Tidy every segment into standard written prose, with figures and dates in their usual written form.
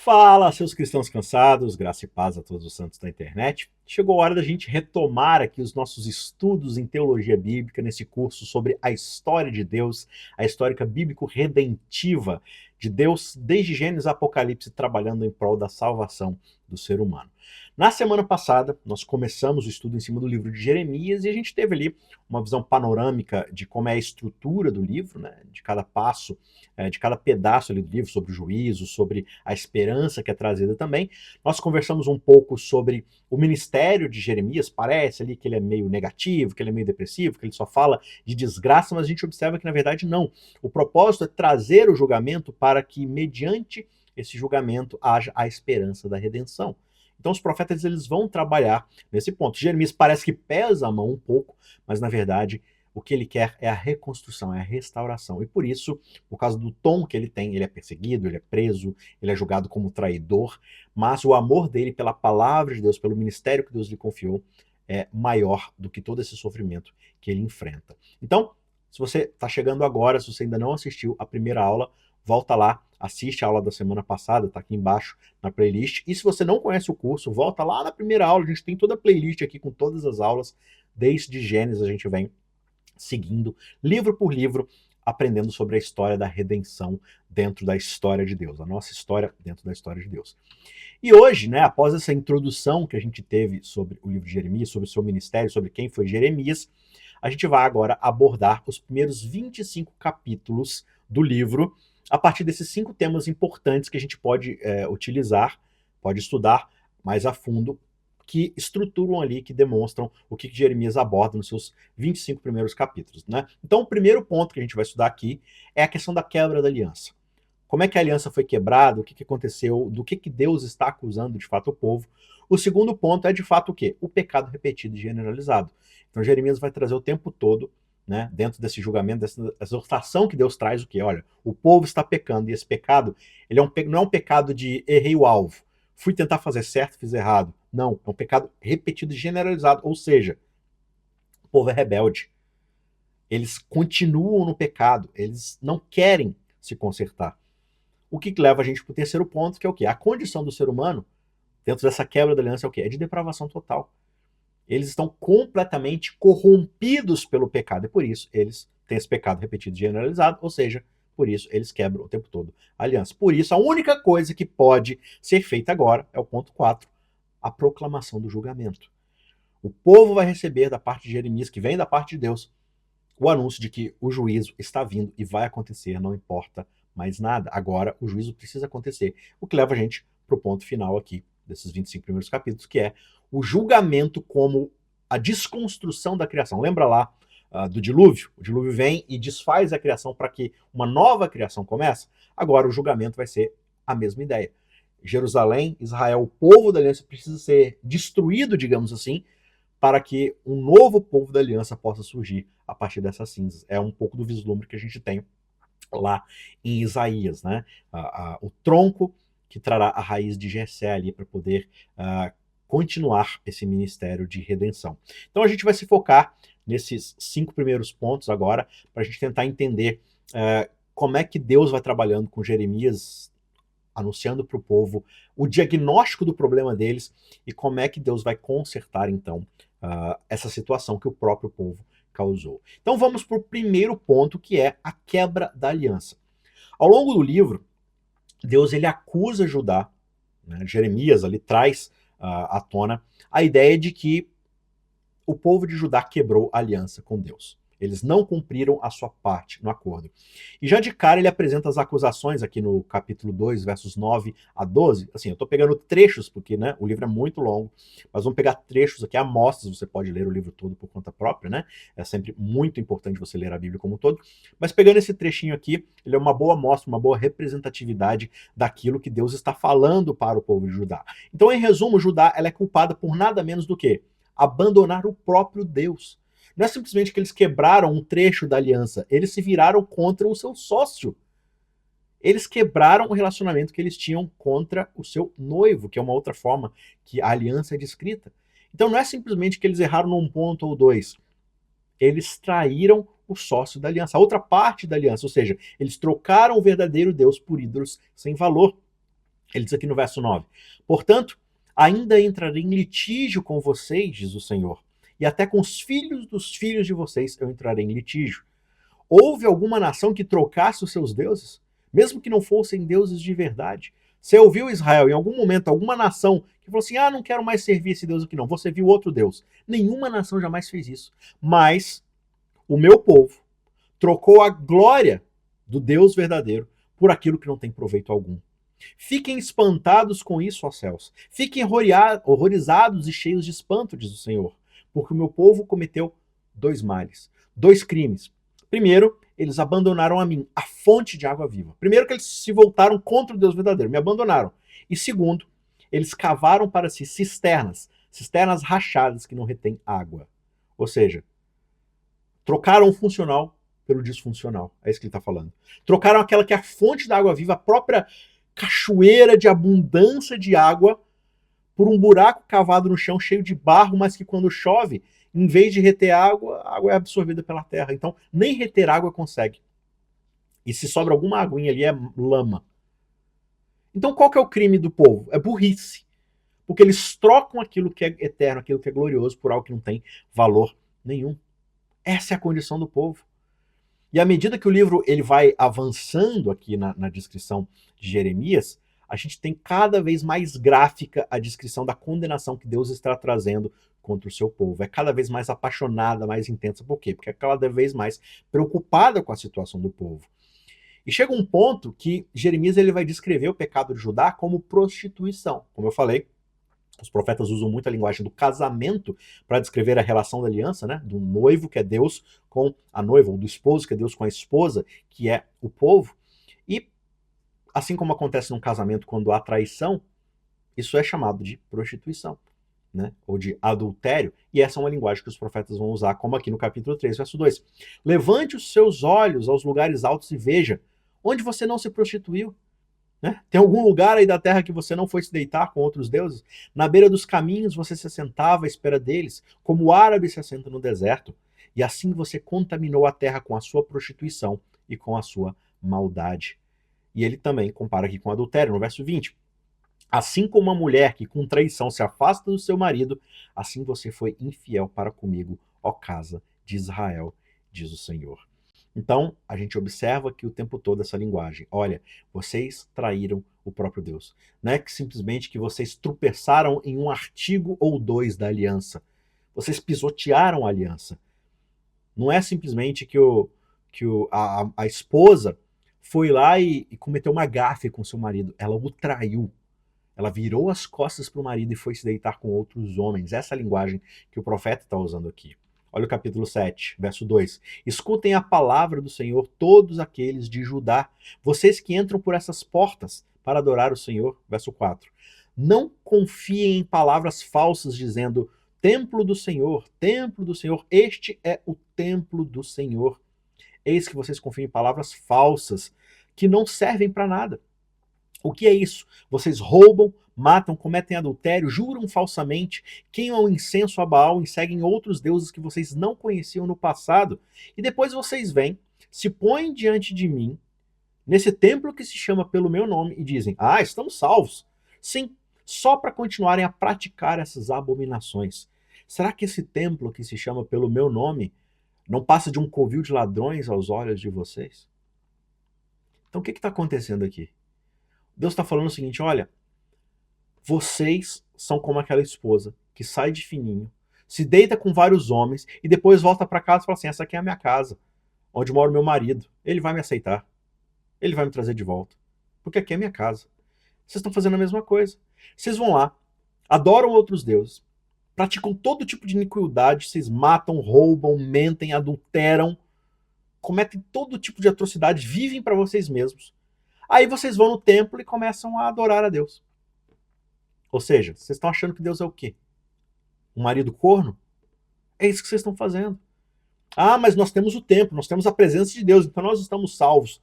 Fala, seus cristãos cansados, graça e paz a todos os santos da internet. Chegou a hora da gente retomar aqui os nossos estudos em teologia bíblica nesse curso sobre a história de Deus, a história bíblico-redentiva de Deus, desde Gênesis a Apocalipse, trabalhando em prol da salvação do ser humano. Na semana passada, nós começamos o estudo em cima do livro de Jeremias e a gente teve ali uma visão panorâmica de como é a estrutura do livro, né, de cada passo, de cada pedaço ali do livro, sobre o juízo, sobre a esperança que é trazida também. Nós conversamos um pouco sobre o ministério de Jeremias. Parece ali que ele é meio negativo, que ele é meio depressivo, que ele só fala de desgraça, mas a gente observa que na verdade não. O propósito é trazer o julgamento para que, mediante esse julgamento, haja a esperança da redenção. Então os profetas eles vão trabalhar nesse ponto. Jeremias parece que pesa a mão um pouco, mas na verdade o que ele quer é a reconstrução, é a restauração. E por isso, por causa do tom que ele tem, ele é perseguido, ele é preso, ele é julgado como traidor, mas o amor dele pela palavra de Deus, pelo ministério que Deus lhe confiou, é maior do que todo esse sofrimento que ele enfrenta. Então, se você está chegando agora, se você ainda não assistiu a primeira aula, volta lá, assiste a aula da semana passada, está aqui embaixo na playlist. E se você não conhece o curso, volta lá na primeira aula, a gente tem toda a playlist aqui com todas as aulas, desde Gênesis a gente vem seguindo, livro por livro, aprendendo sobre a história da redenção dentro da história de Deus, a nossa história dentro da história de Deus. E hoje, né, após essa introdução que a gente teve sobre o livro de Jeremias, sobre o seu ministério, sobre quem foi Jeremias, a gente vai agora abordar os primeiros 25 capítulos do livro, a partir desses 5 temas importantes que a gente pode utilizar, pode estudar mais a fundo, que estruturam ali, que demonstram o que Jeremias aborda nos seus 25 primeiros capítulos, né? Então, o primeiro ponto que a gente vai estudar aqui é a questão da quebra da aliança. Como é que a aliança foi quebrada, o que aconteceu, do que Deus está acusando de fato o povo. O segundo ponto é de fato o quê? O pecado repetido e generalizado. Então, Jeremias vai trazer o tempo todo, né, dentro desse julgamento, dessa exortação que Deus traz, o quê? Olha, o povo está pecando, e esse pecado ele não é um pecado de errei o alvo, fui tentar fazer certo, fiz errado. Não, é um pecado repetido e generalizado, ou seja, o povo é rebelde. Eles continuam no pecado, eles não querem se consertar. O que leva a gente para o terceiro ponto, que é o quê? A condição do ser humano, dentro dessa quebra da aliança, é o quê? É de depravação total. Eles estão completamente corrompidos pelo pecado, e por isso eles têm esse pecado repetido e generalizado, ou seja, por isso eles quebram o tempo todo a aliança. Por isso, a única coisa que pode ser feita agora é o ponto 4, a proclamação do julgamento. O povo vai receber da parte de Jeremias, que vem da parte de Deus, o anúncio de que o juízo está vindo e vai acontecer, não importa mais nada. Agora o juízo precisa acontecer. O que leva a gente para o ponto final aqui, desses 25 primeiros capítulos, que é o julgamento como a desconstrução da criação. Lembra lá do dilúvio? O dilúvio vem e desfaz a criação para que uma nova criação comece. Agora o julgamento vai ser a mesma ideia. Jerusalém, Israel, o povo da aliança precisa ser destruído, digamos assim, para que um novo povo da aliança possa surgir a partir dessas cinzas. É um pouco do vislumbre que a gente tem lá em Isaías, né? O tronco que trará a raiz de Jessé ali para poder continuar esse ministério de redenção. Então a gente vai se focar nesses 5 primeiros pontos agora, para a gente tentar entender como é que Deus vai trabalhando com Jeremias, anunciando para o povo o diagnóstico do problema deles e como é que Deus vai consertar, então, essa situação que o próprio povo causou. Então vamos para o primeiro ponto, que é a quebra da aliança. Ao longo do livro, Deus ele acusa Judá, né? Jeremias ali traz à tona a ideia de que o povo de Judá quebrou a aliança com Deus. Eles não cumpriram a sua parte no acordo. E já de cara ele apresenta as acusações aqui no capítulo 2, versos 9 a 12. Assim, eu estou pegando trechos, porque né, o livro é muito longo, mas vamos pegar trechos aqui, amostras, você pode ler o livro todo por conta própria, né? É sempre muito importante você ler a Bíblia como um todo. Mas pegando esse trechinho aqui, ele é uma boa amostra, uma boa representatividade daquilo que Deus está falando para o povo de Judá. Então, em resumo, Judá ela é culpada por nada menos do que abandonar o próprio Deus. Não é simplesmente que eles quebraram um trecho da aliança, eles se viraram contra o seu sócio. Eles quebraram o relacionamento que eles tinham contra o seu noivo, que é uma outra forma que a aliança é descrita. Então não é simplesmente que eles erraram num ponto ou dois. Eles traíram o sócio da aliança, a outra parte da aliança, ou seja, eles trocaram o verdadeiro Deus por ídolos sem valor. Ele diz aqui no verso 9: portanto, ainda entrarei em litígio com vocês, diz o Senhor, e até com os filhos dos filhos de vocês eu entrarei em litígio. Houve alguma nação que trocasse os seus deuses, mesmo que não fossem deuses de verdade? Você ouviu, Israel, em algum momento, alguma nação que falou assim: ah, não quero mais servir esse Deus aqui não, vou servir outro Deus? Nenhuma nação jamais fez isso. Mas o meu povo trocou a glória do Deus verdadeiro por aquilo que não tem proveito algum. Fiquem espantados com isso, ó céus. Fiquem horrorizados e cheios de espanto, diz o Senhor, porque o meu povo cometeu dois males, dois crimes. Primeiro, eles abandonaram a mim, a fonte de água viva. Primeiro, que eles se voltaram contra o Deus verdadeiro, me abandonaram. E segundo, eles cavaram para si cisternas, cisternas rachadas que não retêm água. Ou seja, trocaram o funcional pelo disfuncional. É isso que ele está falando. Trocaram aquela que é a fonte da água viva, a própria cachoeira de abundância de água, por um buraco cavado no chão cheio de barro, mas que quando chove, em vez de reter água, a água é absorvida pela terra. Então, nem reter água consegue. E se sobra alguma aguinha ali, é lama. Então, qual que é o crime do povo? É burrice. Porque eles trocam aquilo que é eterno, aquilo que é glorioso, por algo que não tem valor nenhum. Essa é a condição do povo. E à medida que o livro ele vai avançando aqui na descrição de Jeremias, a gente tem cada vez mais gráfica a descrição da condenação que Deus está trazendo contra o seu povo. É cada vez mais apaixonada, mais intensa. Por quê? Porque é cada vez mais preocupada com a situação do povo. E chega um ponto que Jeremias ele vai descrever o pecado de Judá como prostituição. Como eu falei, os profetas usam muito a linguagem do casamento para descrever a relação da aliança, né? Do noivo, que é Deus, com a noiva, ou do esposo, que é Deus com a esposa, que é o povo. E, assim como acontece num casamento quando há traição, isso é chamado de prostituição, né? Ou de adultério. E essa é uma linguagem que os profetas vão usar, como aqui no capítulo 3, verso 2. Levante os seus olhos aos lugares altos e veja onde você não se prostituiu. Né? Tem algum lugar aí da terra que você não foi se deitar com outros deuses? Na beira dos caminhos você se assentava à espera deles, como o árabe se assenta no deserto. E assim você contaminou a terra com a sua prostituição e com a sua maldade. E ele também compara aqui com adultério, no verso 20. Assim como uma mulher que com traição se afasta do seu marido, assim você foi infiel para comigo, ó casa de Israel, diz o Senhor. Então, a gente observa aqui o tempo todo essa linguagem. Olha, vocês traíram o próprio Deus. Não é que simplesmente que vocês tropeçaram em um artigo ou dois da aliança. Vocês pisotearam a aliança. Não é simplesmente que a esposa foi lá e cometeu uma gafe com seu marido. Ela o traiu. Ela virou as costas para o marido e foi se deitar com outros homens. Essa é a linguagem que o profeta está usando aqui. Olha o capítulo 7, verso 2. Escutem a palavra do Senhor, todos aqueles de Judá, vocês que entram por essas portas para adorar o Senhor. Verso 4. Não confiem em palavras falsas dizendo, templo do Senhor, este é o templo do Senhor. Eis que vocês confiam em palavras falsas que não servem para nada. O que é isso? Vocês roubam, matam, cometem adultério, juram falsamente, queimam incenso a Baal e seguem outros deuses que vocês não conheciam no passado. E depois vocês vêm, se põem diante de mim, nesse templo que se chama pelo meu nome, e dizem, ah, estamos salvos. Sim, só para continuarem a praticar essas abominações. Será que esse templo que se chama pelo meu nome não passa de um covil de ladrões aos olhos de vocês? Então o que está acontecendo aqui? Deus está falando o seguinte, olha, vocês são como aquela esposa que sai de fininho, se deita com vários homens e depois volta para casa e fala assim, essa aqui é a minha casa, onde mora o meu marido, ele vai me aceitar, ele vai me trazer de volta, porque aqui é minha casa. Vocês estão fazendo a mesma coisa. Vocês vão lá, adoram outros deuses, praticam todo tipo de iniquidade, vocês matam, roubam, mentem, adulteram, cometem todo tipo de atrocidade, vivem para vocês mesmos. Aí vocês vão no templo e começam a adorar a Deus. Ou seja, vocês estão achando que Deus é o quê? Um marido corno? É isso que vocês estão fazendo. Ah, mas nós temos o templo, nós temos a presença de Deus, então nós estamos salvos.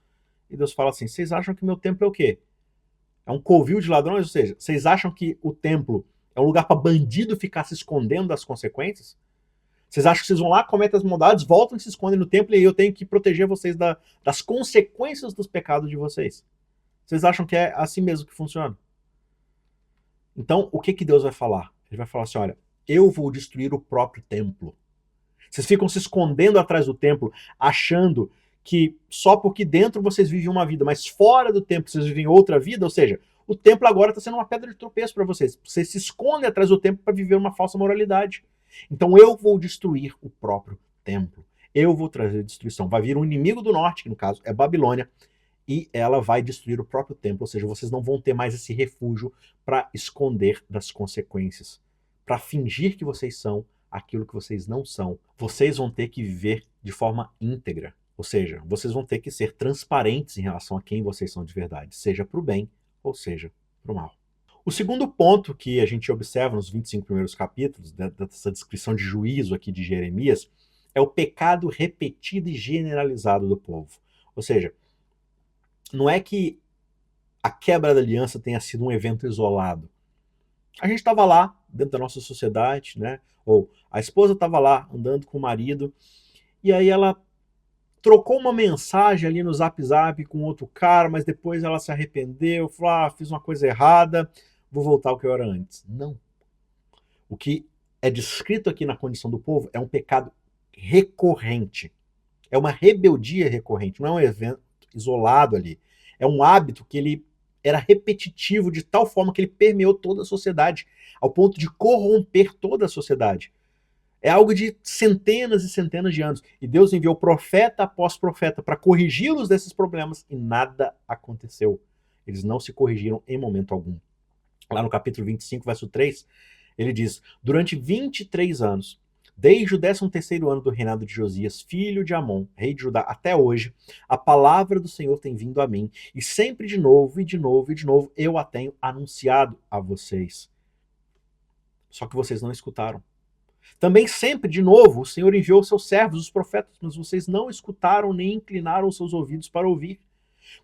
E Deus fala assim, vocês acham que meu templo é o quê? É um covil de ladrões? Ou seja, vocês acham que o templo é um lugar para bandido ficar se escondendo das consequências? Vocês acham que vocês vão lá, cometem as maldades, voltam e se escondem no templo e eu tenho que proteger vocês das consequências dos pecados de vocês? Vocês acham que é assim mesmo que funciona? Então, o que Deus vai falar? Ele vai falar assim, olha, eu vou destruir o próprio templo. Vocês ficam se escondendo atrás do templo, achando que só porque dentro vocês vivem uma vida, mas fora do templo vocês vivem outra vida, ou seja, o templo agora está sendo uma pedra de tropeço para vocês. Vocês se escondem atrás do templo para viver uma falsa moralidade. Então eu vou destruir o próprio templo. Eu vou trazer destruição. Vai vir um inimigo do norte, que no caso é Babilônia, e ela vai destruir o próprio templo, ou seja, vocês não vão ter mais esse refúgio para esconder das consequências, para fingir que vocês são aquilo que vocês não são. Vocês vão ter que viver de forma íntegra, ou seja, vocês vão ter que ser transparentes em relação a quem vocês são de verdade, seja para o bem ou seja para o mal. O segundo ponto que a gente observa nos 25 primeiros capítulos dessa descrição de juízo aqui de Jeremias é o pecado repetido e generalizado do povo. Ou seja, não é que a quebra da aliança tenha sido um evento isolado. A gente estava lá, dentro da nossa sociedade, né? Ou a esposa estava lá, andando com o marido, e aí ela trocou uma mensagem ali no Zap Zap com outro cara, mas depois ela se arrependeu, falou, fiz uma coisa errada, vou voltar ao que eu era antes. Não. O que é descrito aqui na condição do povo é um pecado recorrente. É uma rebeldia recorrente, não é um evento isolado ali. É um hábito que ele era repetitivo de tal forma que ele permeou toda a sociedade, ao ponto de corromper toda a sociedade. É algo de centenas e centenas de anos. E Deus enviou profeta após profeta para corrigi-los desses problemas e nada aconteceu. Eles não se corrigiram em momento algum. Lá no capítulo 25, verso 3, ele diz, durante 23 anos, desde o 13º ano do reinado de Josias, filho de Amon, rei de Judá, até hoje, a palavra do Senhor tem vindo a mim, e sempre de novo, e de novo, e de novo, eu a tenho anunciado a vocês. Só que vocês não escutaram. Também sempre, de novo, o Senhor enviou seus servos, os profetas, mas vocês não escutaram nem inclinaram seus ouvidos para ouvir.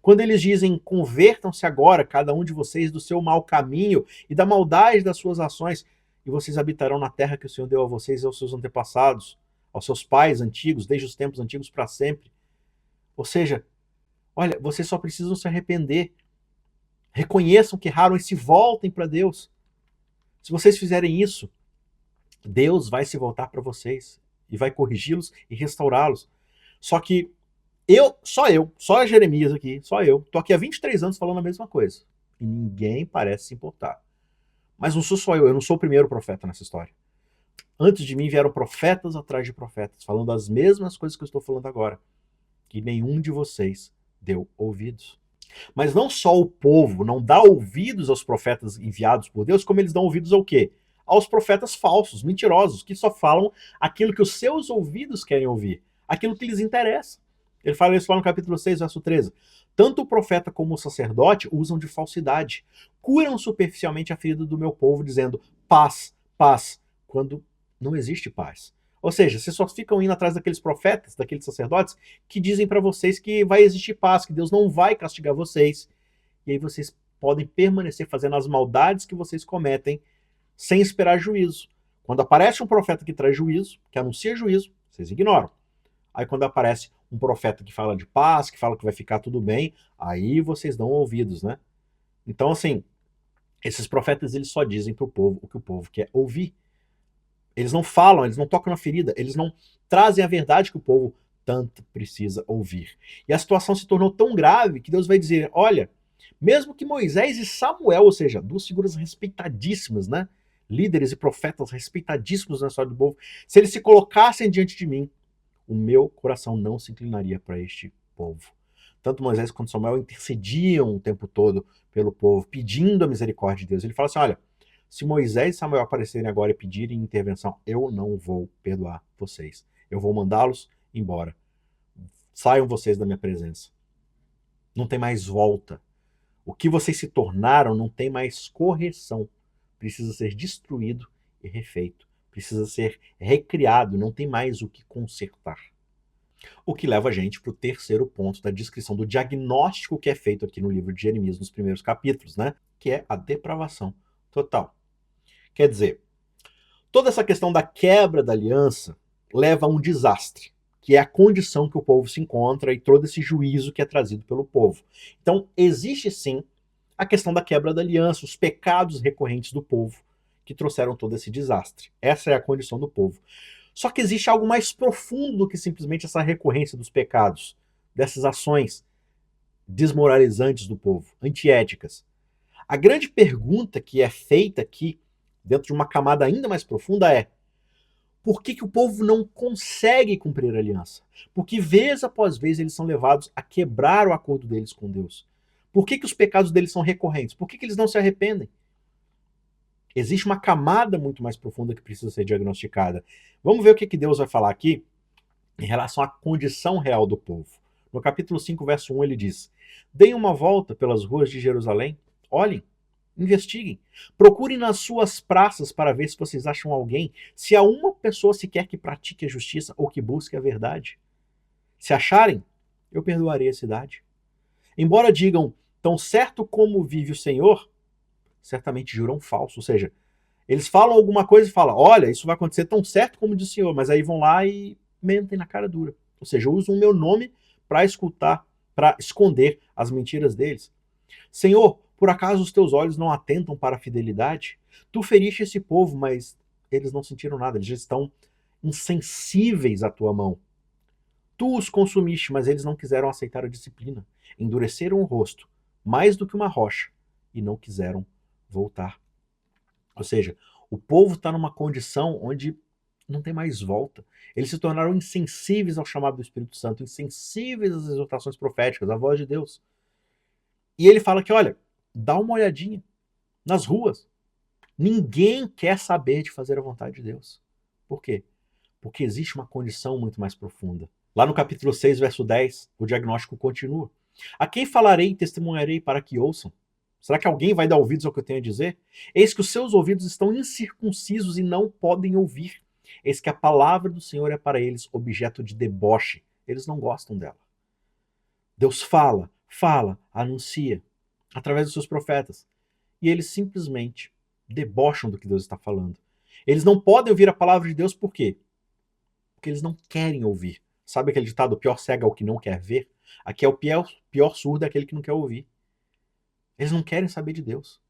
Quando eles dizem, convertam-se agora, cada um de vocês, do seu mau caminho e da maldade das suas ações, e vocês habitarão na terra que o Senhor deu a vocês e aos seus antepassados, aos seus pais antigos, desde os tempos antigos para sempre. Ou seja, olha, vocês só precisam se arrepender. Reconheçam que erraram e se voltem para Deus. Se vocês fizerem isso, Deus vai se voltar para vocês e vai corrigi-los e restaurá-los. Só que só Jeremias aqui, só eu, tô aqui há 23 anos falando a mesma coisa. E ninguém parece se importar. Mas não sou só eu não sou o primeiro profeta nessa história. Antes de mim vieram profetas atrás de profetas, falando as mesmas coisas que eu estou falando agora. Que nenhum de vocês deu ouvidos. Mas não só o povo não dá ouvidos aos profetas enviados por Deus, como eles dão ouvidos ao quê? Aos profetas falsos, mentirosos, que só falam aquilo que os seus ouvidos querem ouvir, aquilo que lhes interessa. Ele fala isso lá no capítulo 6, verso 13. Tanto o profeta como o sacerdote usam de falsidade, curam superficialmente a ferida do meu povo, dizendo paz, paz, quando não existe paz. Ou seja, vocês só ficam indo atrás daqueles profetas, daqueles sacerdotes, que dizem para vocês que vai existir paz, que Deus não vai castigar vocês. E aí vocês podem permanecer fazendo as maldades que vocês cometem, sem esperar juízo. Quando aparece um profeta que traz juízo, que anuncia juízo, vocês ignoram. Aí quando aparece um profeta que fala de paz, que fala que vai ficar tudo bem, aí vocês dão ouvidos, né? Então, assim, esses profetas, eles só dizem para o povo o que o povo quer ouvir. Eles não falam, eles não tocam na ferida, eles não trazem a verdade que o povo tanto precisa ouvir. E a situação se tornou tão grave que Deus vai dizer, olha, mesmo que Moisés e Samuel, ou seja, duas figuras respeitadíssimas, né? Líderes e profetas respeitadíssimos na história do povo, se eles se colocassem diante de mim, o meu coração não se inclinaria para este povo. Tanto Moisés quanto Samuel intercediam o tempo todo pelo povo, pedindo a misericórdia de Deus. Ele fala assim, olha, se Moisés e Samuel aparecerem agora e pedirem intervenção, eu não vou perdoar vocês. Eu vou mandá-los embora. Saiam vocês da minha presença. Não tem mais volta. O que vocês se tornaram não tem mais correção. Precisa ser destruído e refeito. Precisa ser recriado, não tem mais o que consertar. O que leva a gente para o terceiro ponto da descrição do diagnóstico que é feito aqui no livro de Jeremias, nos primeiros capítulos, né? Que é a depravação total. Quer dizer, toda essa questão da quebra da aliança leva a um desastre, que é a condição que o povo se encontra e todo esse juízo que é trazido pelo povo. Então, existe sim A questão da quebra da aliança, os pecados recorrentes do povo que trouxeram todo esse desastre. Essa é a condição do povo. Só que existe algo mais profundo do que simplesmente essa recorrência dos pecados, dessas ações desmoralizantes do povo, antiéticas. A grande pergunta que é feita aqui, dentro de uma camada ainda mais profunda, é: por que o povo não consegue cumprir a aliança? Porque vez após vez eles são levados a quebrar o acordo deles com Deus? Por que os pecados deles são recorrentes? Por que eles não se arrependem? Existe uma camada muito mais profunda que precisa ser diagnosticada. Vamos ver o que Deus vai falar aqui em relação à condição real do povo. No capítulo 5, verso 1, ele diz: deem uma volta pelas ruas de Jerusalém, olhem, investiguem, procurem nas suas praças para ver se vocês acham alguém, se há uma pessoa sequer que pratique a justiça ou que busque a verdade. Se acharem, eu perdoarei a cidade. Embora digam, tão certo como vive o Senhor, certamente juram falso. Ou seja, eles falam alguma coisa e falam, olha, isso vai acontecer tão certo como diz o Senhor, mas aí vão lá e mentem na cara dura. Ou seja, usam o meu nome para esconder as mentiras deles. Senhor, por acaso os teus olhos não atentam para a fidelidade? Tu feriste esse povo, mas eles não sentiram nada, eles já estão insensíveis à tua mão. Tu os consumiste, mas eles não quiseram aceitar a disciplina. Endureceram o rosto, mais do que uma rocha, e não quiseram voltar. Ou seja, o povo está numa condição onde não tem mais volta. Eles se tornaram insensíveis ao chamado do Espírito Santo, insensíveis às exortações proféticas, à voz de Deus. E ele fala que, olha, dá uma olhadinha nas ruas. Ninguém quer saber de fazer a vontade de Deus. Por quê? Porque existe uma condição muito mais profunda. Lá no capítulo 6, verso 10, o diagnóstico continua. A quem falarei e testemunharei para que ouçam? Será que alguém vai dar ouvidos ao que eu tenho a dizer? Eis que os seus ouvidos estão incircuncisos e não podem ouvir. Eis que a palavra do Senhor é para eles objeto de deboche. Eles não gostam dela. Deus fala, anuncia, através dos seus profetas. E eles simplesmente debocham do que Deus está falando. Eles não podem ouvir a palavra de Deus por quê? Porque eles não querem ouvir. Sabe aquele ditado, o pior cego é o que não quer ver? Aqui é o pior surdo é aquele que não quer ouvir. Eles não querem saber de Deus.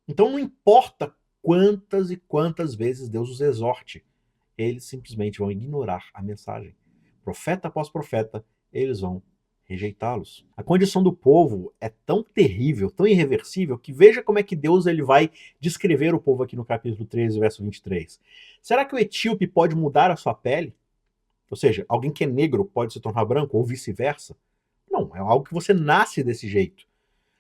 Então não importa quantas e quantas vezes Deus os exorte, eles simplesmente vão ignorar a mensagem. Profeta após profeta, eles vão rejeitá-los. A condição do povo é tão terrível, tão irreversível, que veja como é que Deus ele vai descrever o povo aqui no capítulo 13, verso 23. Será que o etíope pode mudar a sua pele? Ou seja, alguém que é negro pode se tornar branco ou vice-versa? Não, é algo que você nasce desse jeito.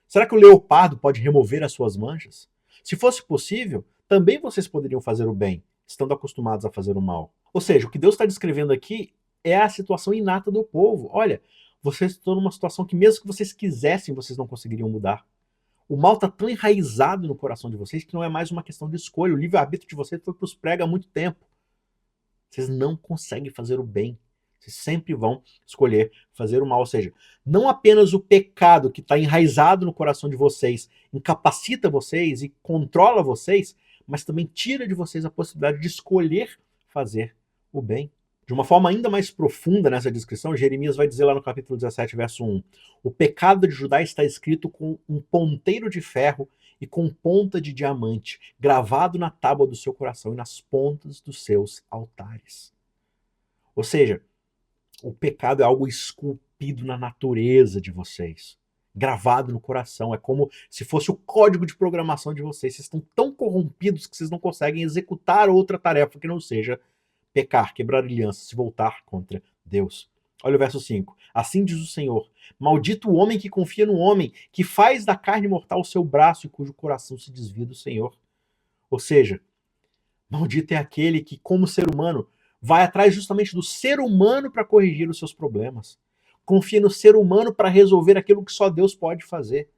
Será que o leopardo pode remover as suas manchas? Se fosse possível, também vocês poderiam fazer o bem, estando acostumados a fazer o mal. Ou seja, o que Deus está descrevendo aqui é a situação inata do povo. Olha, vocês estão numa situação que mesmo que vocês quisessem, vocês não conseguiriam mudar. O mal está tão enraizado no coração de vocês que não é mais uma questão de escolha. O livre-arbítrio de vocês foi para os pregos há muito tempo. Vocês não conseguem fazer o bem. Vocês sempre vão escolher fazer o mal. Ou seja, não apenas o pecado que está enraizado no coração de vocês incapacita vocês e controla vocês, mas também tira de vocês a possibilidade de escolher fazer o bem. De uma forma ainda mais profunda nessa descrição, Jeremias vai dizer lá no capítulo 17, verso 1, o pecado de Judá está escrito com um ponteiro de ferro e com ponta de diamante, gravado na tábua do seu coração e nas pontas dos seus altares. Ou seja, o pecado é algo esculpido na natureza de vocês, gravado no coração. É como se fosse o código de programação de vocês. Vocês estão tão corrompidos que vocês não conseguem executar outra tarefa que não seja pecar, quebrar aliança, se voltar contra Deus. Olha o verso 5. Assim diz o Senhor: maldito o homem que confia no homem, que faz da carne mortal o seu braço e cujo coração se desvia do Senhor. Ou seja, maldito é aquele que, como ser humano, vai atrás justamente do ser humano para corrigir os seus problemas. Confia no ser humano para resolver aquilo que só Deus pode fazer.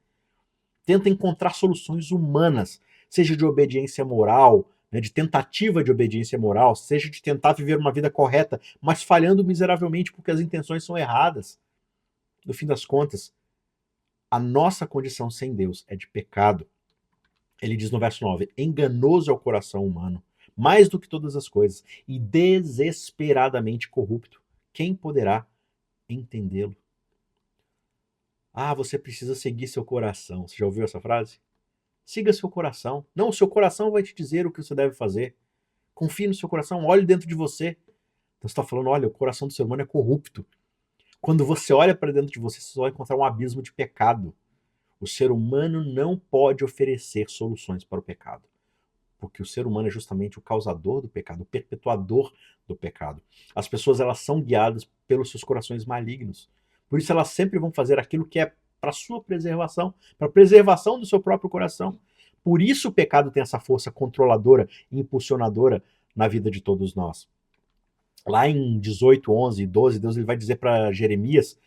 Tenta encontrar soluções humanas, seja de obediência moral, de tentativa de obediência moral, seja de tentar viver uma vida correta, mas falhando miseravelmente porque as intenções são erradas. No fim das contas, a nossa condição sem Deus é de pecado. Ele diz no verso 9, enganoso é o coração humano, mais do que todas as coisas, e desesperadamente corrupto. Quem poderá entendê-lo? Ah, você precisa seguir seu coração. Você já ouviu essa frase? Siga seu coração. Não, o seu coração vai te dizer o que você deve fazer. Confie no seu coração, olhe dentro de você. Então você está falando, olha, o coração do ser humano é corrupto. Quando você olha para dentro de você, você vai encontrar um abismo de pecado. O ser humano não pode oferecer soluções para o pecado, porque o ser humano é justamente o causador do pecado, o perpetuador do pecado. As pessoas, elas são guiadas pelos seus corações malignos. Por isso elas sempre vão fazer aquilo que é para sua preservação, para a preservação do seu próprio coração. Por isso o pecado tem essa força controladora e impulsionadora na vida de todos nós. Lá em 18, 11 e 12, Deus ele vai dizer para Jeremias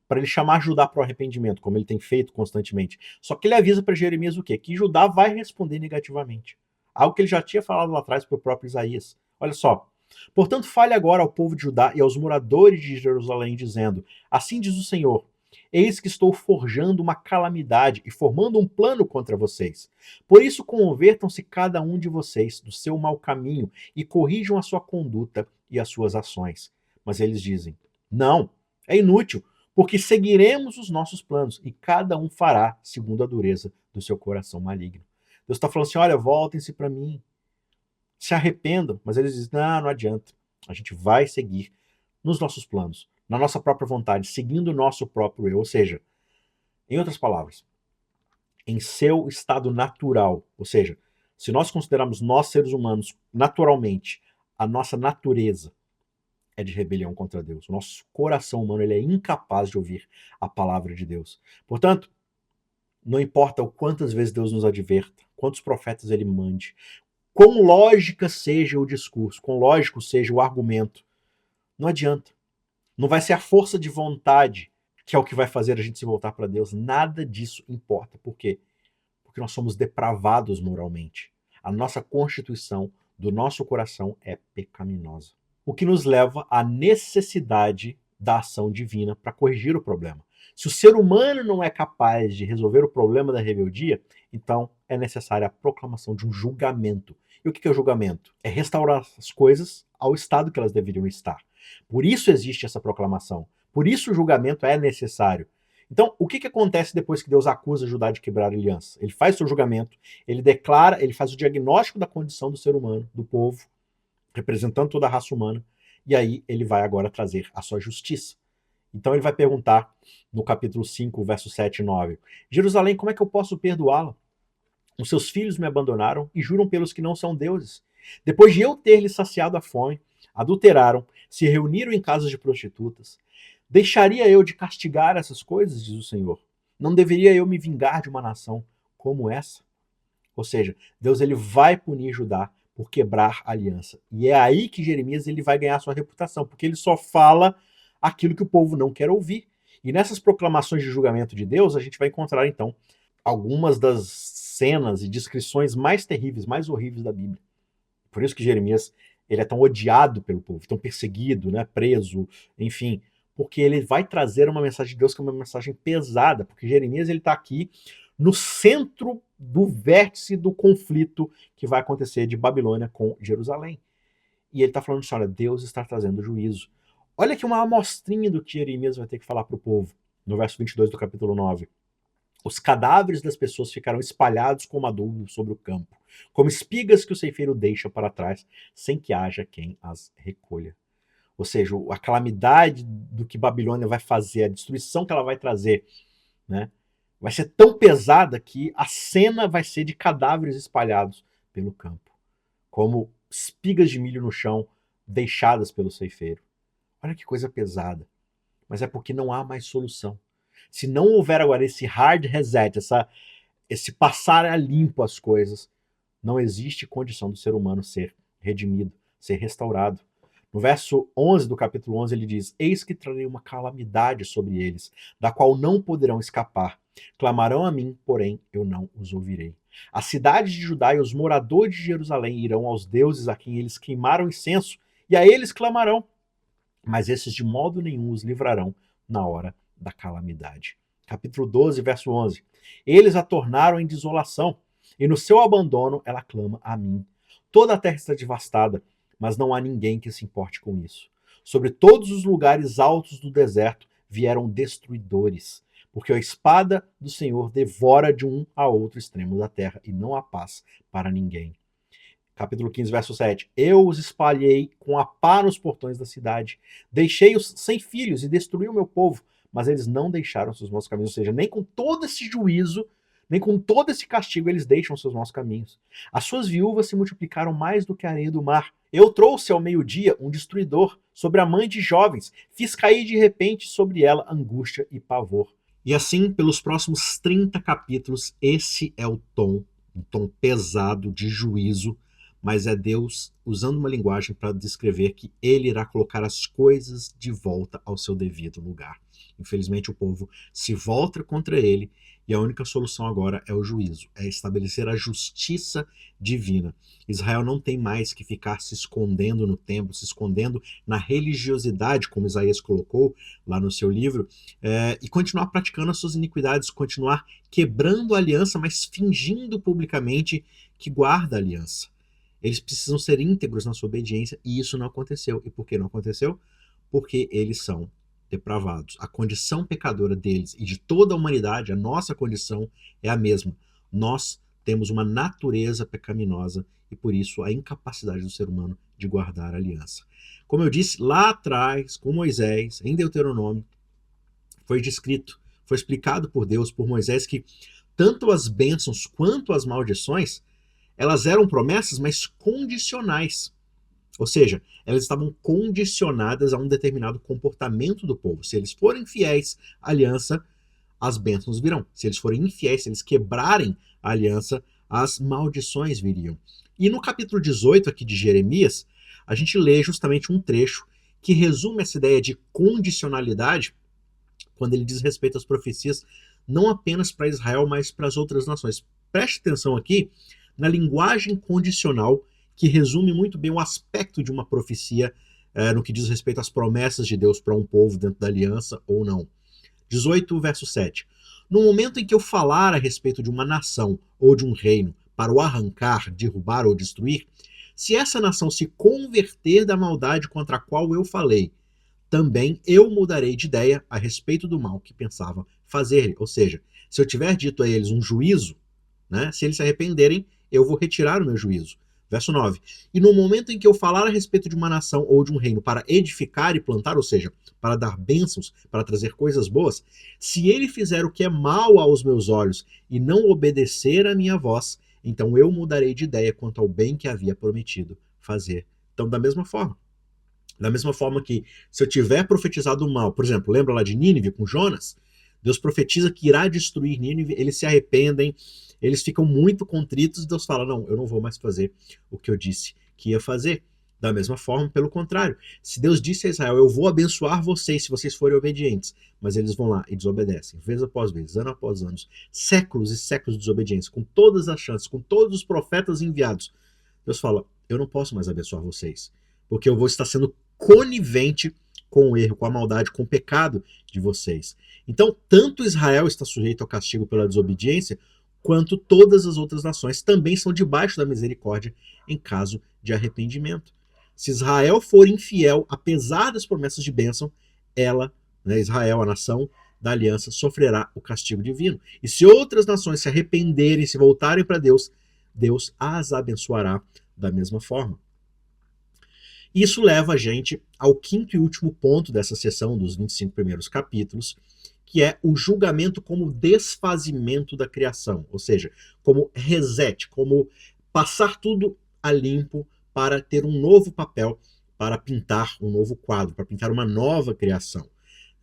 para ele chamar Judá para o arrependimento, como ele tem feito constantemente. Só que ele avisa para Jeremias o quê? Que Judá vai responder negativamente. Algo que ele já tinha falado lá atrás para o próprio Isaías. Olha só. Portanto, fale agora ao povo de Judá e aos moradores de Jerusalém, dizendo: assim diz o Senhor, eis que estou forjando uma calamidade e formando um plano contra vocês. Por isso, convertam-se cada um de vocês do seu mau caminho e corrijam a sua conduta e as suas ações. Mas eles dizem: não, é inútil, porque seguiremos os nossos planos e cada um fará segundo a dureza do seu coração maligno. Deus está falando assim: olha, voltem-se para mim, se arrependam. Mas eles dizem: não, não adianta, a gente vai seguir nos nossos planos, na nossa própria vontade, seguindo o nosso próprio eu. Ou seja, em outras palavras, em seu estado natural, ou seja, se nós considerarmos nós seres humanos naturalmente, a nossa natureza é de rebelião contra Deus. O nosso coração humano ele é incapaz de ouvir a palavra de Deus. Portanto, não importa o quantas vezes Deus nos adverta, quantos profetas ele mande, quão lógica seja o discurso, quão lógico seja o argumento, não adianta. Não vai ser a força de vontade que é o que vai fazer a gente se voltar para Deus. Nada disso importa. Por quê? Porque nós somos depravados moralmente. A nossa constituição do nosso coração é pecaminosa. O que nos leva à necessidade da ação divina para corrigir o problema. Se o ser humano não é capaz de resolver o problema da rebeldia, então é necessária a proclamação de um julgamento. E o que é o julgamento? É restaurar as coisas ao estado que elas deveriam estar. Por isso existe essa proclamação. Por isso o julgamento é necessário. Então, o que acontece depois que Deus acusa Judá de quebrar a aliança? Ele faz seu julgamento, ele declara, ele faz o diagnóstico da condição do ser humano, do povo, representando toda a raça humana, e aí ele vai agora trazer a sua justiça. Então ele vai perguntar no capítulo 5, verso 7 e 9: Jerusalém, como é que eu posso perdoá-la? Os seus filhos me abandonaram e juram pelos que não são deuses. Depois de eu ter lhes saciado a fome, adulteraram, se reuniram em casas de prostitutas. Deixaria eu de castigar essas coisas, diz o Senhor? Não deveria eu me vingar de uma nação como essa? Ou seja, Deus ele vai punir Judá por quebrar a aliança. E é aí que Jeremias ele vai ganhar sua reputação, porque ele só fala aquilo que o povo não quer ouvir. E nessas proclamações de julgamento de Deus, a gente vai encontrar então algumas das cenas e descrições mais terríveis, mais horríveis da Bíblia. Por isso que Jeremias ele é tão odiado pelo povo, tão perseguido, né, preso, enfim, porque ele vai trazer uma mensagem de Deus que é uma mensagem pesada, porque Jeremias ele está aqui no centro do vértice do conflito que vai acontecer de Babilônia com Jerusalém. E ele está falando assim, olha, Deus está trazendo juízo. Olha aqui uma amostrinha do que Jeremias vai ter que falar para o povo, no verso 22 do capítulo 9. Os cadáveres das pessoas ficarão espalhados como adubo sobre o campo, como espigas que o ceifeiro deixa para trás, sem que haja quem as recolha. Ou seja, a calamidade do que Babilônia vai fazer, a destruição que ela vai trazer, né, vai ser tão pesada que a cena vai ser de cadáveres espalhados pelo campo, como espigas de milho no chão deixadas pelo ceifeiro. Olha que coisa pesada. Mas é porque não há mais solução. Se não houver agora esse hard reset, esse passar a limpo as coisas, não existe condição do ser humano ser redimido, ser restaurado. No verso 11 do capítulo 11 ele diz: eis que trarei uma calamidade sobre eles, da qual não poderão escapar. Clamarão a mim, porém eu não os ouvirei. A cidade de Judá e os moradores de Jerusalém irão aos deuses a quem eles queimaram incenso, e a eles clamarão, mas esses de modo nenhum os livrarão na hora da calamidade. Capítulo 12, verso 11. Eles a tornaram em desolação, e no seu abandono ela clama a mim. Toda a terra está devastada, mas não há ninguém que se importe com isso. Sobre todos os lugares altos do deserto vieram destruidores, porque a espada do Senhor devora de um a outro extremo da terra, e não há paz para ninguém. Capítulo 15, verso 7. Eu os espalhei com a pá nos portões da cidade, deixei-os sem filhos e destruí o meu povo, mas eles não deixaram seus maus caminhos. Ou seja, nem com todo esse juízo, nem com todo esse castigo eles deixam seus maus caminhos. As suas viúvas se multiplicaram mais do que a areia do mar. Eu trouxe ao meio-dia um destruidor sobre a mãe de jovens, fiz cair de repente sobre ela angústia e pavor. E assim, pelos próximos 30 capítulos, esse é o tom, um tom pesado de juízo, mas é Deus usando uma linguagem para descrever que ele irá colocar as coisas de volta ao seu devido lugar. Infelizmente, o povo se volta contra ele e a única solução agora é o juízo, é estabelecer a justiça divina. Israel não tem mais que ficar se escondendo no templo, se escondendo na religiosidade, como Isaías colocou lá no seu livro, e continuar praticando as suas iniquidades, continuar quebrando a aliança, mas fingindo publicamente que guarda a aliança. Eles precisam ser íntegros na sua obediência e isso não aconteceu. E por que não aconteceu? Porque eles são depravados. A condição pecadora deles e de toda a humanidade, a nossa condição é a mesma. Nós temos uma natureza pecaminosa e por isso a incapacidade do ser humano de guardar a aliança. Como eu disse lá atrás, com Moisés, em Deuteronômio, foi descrito, foi explicado por Deus, por Moisés, que tanto as bênçãos quanto as maldições elas eram promessas, mas condicionais. Ou seja, elas estavam condicionadas a um determinado comportamento do povo. Se eles forem fiéis à aliança, as bênçãos virão. Se eles forem infiéis, se eles quebrarem a aliança, as maldições viriam. E no capítulo 18 aqui de Jeremias, a gente lê justamente um trecho que resume essa ideia de condicionalidade quando ele diz respeito às profecias, não apenas para Israel, mas para as outras nações. Preste atenção aqui na linguagem condicional, que resume muito bem o aspecto de uma profecia no que diz respeito às promessas de Deus para um povo dentro da aliança ou não. 18, verso 7. No momento em que eu falar a respeito de uma nação ou de um reino para o arrancar, derrubar ou destruir, se essa nação se converter da maldade contra a qual eu falei, também eu mudarei de ideia a respeito do mal que pensava fazer. Ou seja, se eu tiver dito a eles um juízo, né, se eles se arrependerem, eu vou retirar o meu juízo. Verso 9. E no momento em que eu falar a respeito de uma nação ou de um reino para edificar e plantar, ou seja, para dar bênçãos, para trazer coisas boas, se ele fizer o que é mal aos meus olhos e não obedecer à minha voz, então eu mudarei de ideia quanto ao bem que havia prometido fazer. Então, da mesma forma que se eu tiver profetizado o mal, por exemplo, lembra lá de Nínive com Jonas? Deus profetiza que irá destruir Nínive, eles se arrependem, eles ficam muito contritos e Deus fala, não, eu não vou mais fazer o que eu disse que ia fazer. Da mesma forma, pelo contrário, se Deus disse a Israel, eu vou abençoar vocês se vocês forem obedientes, mas eles vão lá e desobedecem, vez após vez, ano após ano, séculos e séculos de desobediência, com todas as chances, com todos os profetas enviados, Deus fala, eu não posso mais abençoar vocês, porque eu vou estar sendo conivente com o erro, com a maldade, com o pecado de vocês. Então, tanto Israel está sujeito ao castigo pela desobediência, quanto todas as outras nações também são debaixo da misericórdia em caso de arrependimento. Se Israel for infiel, apesar das promessas de bênção, ela, né, Israel, a nação da aliança, sofrerá o castigo divino. E se outras nações se arrependerem, se voltarem para Deus, Deus as abençoará da mesma forma. Isso leva a gente ao quinto e último ponto dessa sessão, dos 25 primeiros capítulos, que é o julgamento como desfazimento da criação, ou seja, como reset, como passar tudo a limpo para ter um novo papel, para pintar um novo quadro, para pintar uma nova criação.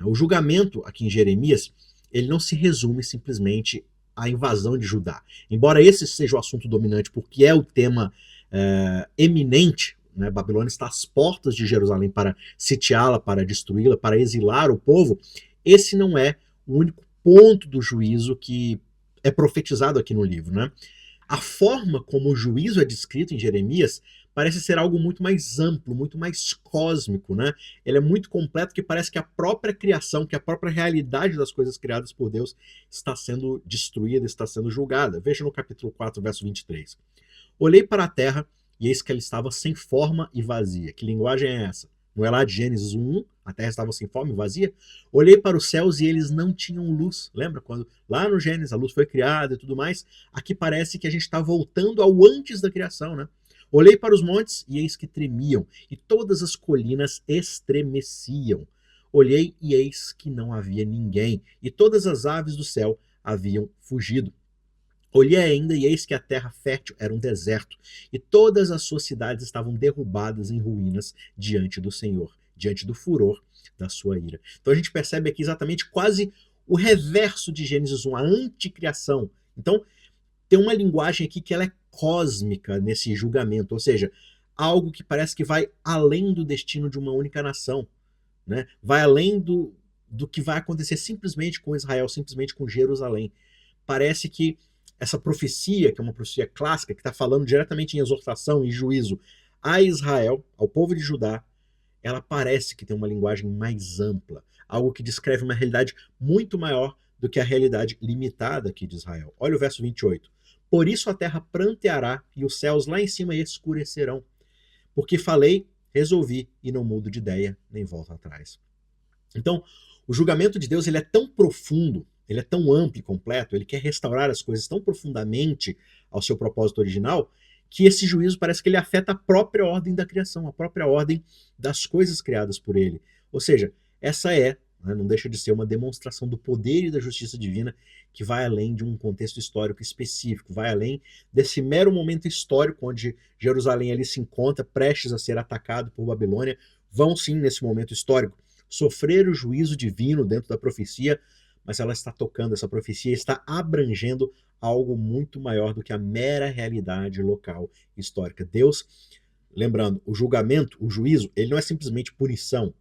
O julgamento aqui em Jeremias, ele não se resume simplesmente à invasão de Judá. Embora esse seja o assunto dominante, porque é o tema eminente, né? Babilônia está às portas de Jerusalém para sitiá-la, para destruí-la, para exilar o povo. Esse não é o único ponto do juízo que é profetizado aqui no livro, né? A forma como o juízo é descrito em Jeremias parece ser algo muito mais amplo, muito mais cósmico, né? Ele é muito completo, que parece que a própria criação, que a própria realidade das coisas criadas por Deus está sendo destruída, está sendo julgada. Veja no capítulo 4, verso 23. Olhei para a terra e eis que ela estava sem forma e vazia. Que linguagem é essa? Não é lá de Gênesis 1, a terra estava sem fome, vazia? Olhei para os céus e eles não tinham luz. Lembra quando lá no Gênesis a luz foi criada e tudo mais? Aqui parece que a gente está voltando ao antes da criação, né? Olhei para os montes e eis que tremiam, e todas as colinas estremeciam. Olhei e eis que não havia ninguém, e todas as aves do céu haviam fugido. Olhei ainda e eis que a terra fértil era um deserto, e todas as suas cidades estavam derrubadas em ruínas diante do Senhor, diante do furor da sua ira. Então a gente percebe aqui exatamente quase o reverso de Gênesis 1, a anticriação. Então tem uma linguagem aqui que ela é cósmica nesse julgamento, ou seja, algo que parece que vai além do destino de uma única nação, né? Vai além do que vai acontecer simplesmente com Israel, simplesmente com Jerusalém. Parece que essa profecia, que é uma profecia clássica, que está falando diretamente em exortação e juízo a Israel, ao povo de Judá, ela parece que tem uma linguagem mais ampla, algo que descreve uma realidade muito maior do que a realidade limitada aqui de Israel. Olha o verso 28. Por isso a terra pranteará e os céus lá em cima escurecerão. Porque falei, resolvi e não mudo de ideia, nem volto atrás. Então, o julgamento de Deus ele é tão profundo, ele é tão amplo e completo, ele quer restaurar as coisas tão profundamente ao seu propósito original, que esse juízo parece que ele afeta a própria ordem da criação, a própria ordem das coisas criadas por ele. Ou seja, essa é, né, não deixa de ser uma demonstração do poder e da justiça divina que vai além de um contexto histórico específico, vai além desse mero momento histórico onde Jerusalém ali se encontra prestes a ser atacado por Babilônia, vão sim nesse momento histórico sofrer o juízo divino dentro da profecia, mas ela está tocando, essa profecia está abrangendo algo muito maior do que a mera realidade local histórica. Deus, lembrando, o julgamento, o juízo, ele não é simplesmente punição.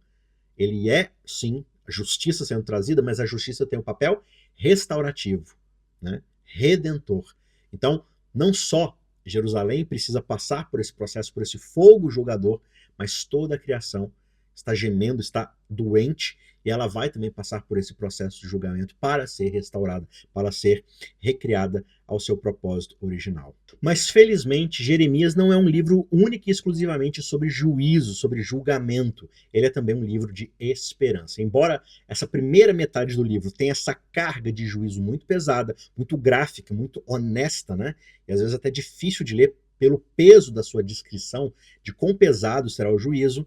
Ele é, sim, a justiça sendo trazida, mas a justiça tem um papel restaurativo, né? Redentor. Então, não só Jerusalém precisa passar por esse processo, por esse fogo julgador, mas toda a criação está gemendo, está doente, e ela vai também passar por esse processo de julgamento para ser restaurada, para ser recriada ao seu propósito original. Mas felizmente, Jeremias não é um livro único e exclusivamente sobre juízo, sobre julgamento. Ele é também um livro de esperança. Embora essa primeira metade do livro tenha essa carga de juízo muito pesada, muito gráfica, muito honesta, né? E às vezes até difícil de ler pelo peso da sua descrição de quão pesado será o juízo,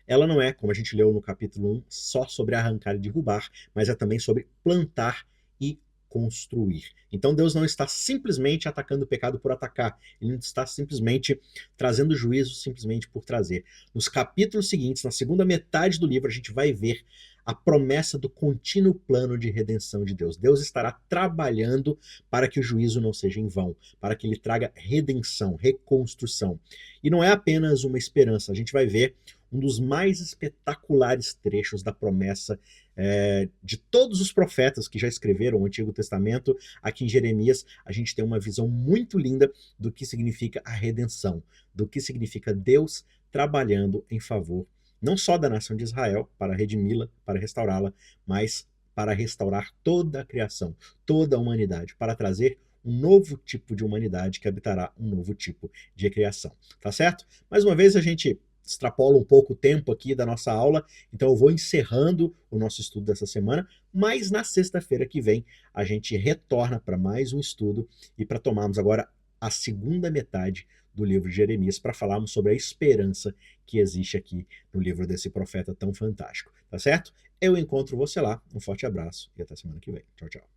ela não é, como a gente leu no capítulo 1, só sobre arrancar e derrubar, mas é também sobre plantar e construir. Então Deus não está simplesmente atacando o pecado por atacar, ele não está simplesmente trazendo juízo simplesmente por trazer. Nos capítulos seguintes, na segunda metade do livro, a gente vai ver a promessa do contínuo plano de redenção de Deus. Deus estará trabalhando para que o juízo não seja em vão, para que ele traga redenção, reconstrução. E não é apenas uma esperança, a gente vai ver um dos mais espetaculares trechos da promessa de todos os profetas que já escreveram o Antigo Testamento. Aqui em Jeremias, a gente tem uma visão muito linda do que significa a redenção, do que significa Deus trabalhando em favor não só da nação de Israel, para redimi-la, para restaurá-la, mas para restaurar toda a criação, toda a humanidade, para trazer um novo tipo de humanidade que habitará um novo tipo de criação. Tá certo? Mais uma vez a gente extrapola um pouco o tempo aqui da nossa aula, então eu vou encerrando o nosso estudo dessa semana, mas na sexta-feira que vem a gente retorna para mais um estudo e para tomarmos agora a segunda metade do livro de Jeremias para falarmos sobre a esperança que existe aqui no livro desse profeta tão fantástico, tá certo? Eu encontro você lá, um forte abraço e até semana que vem. Tchau, tchau.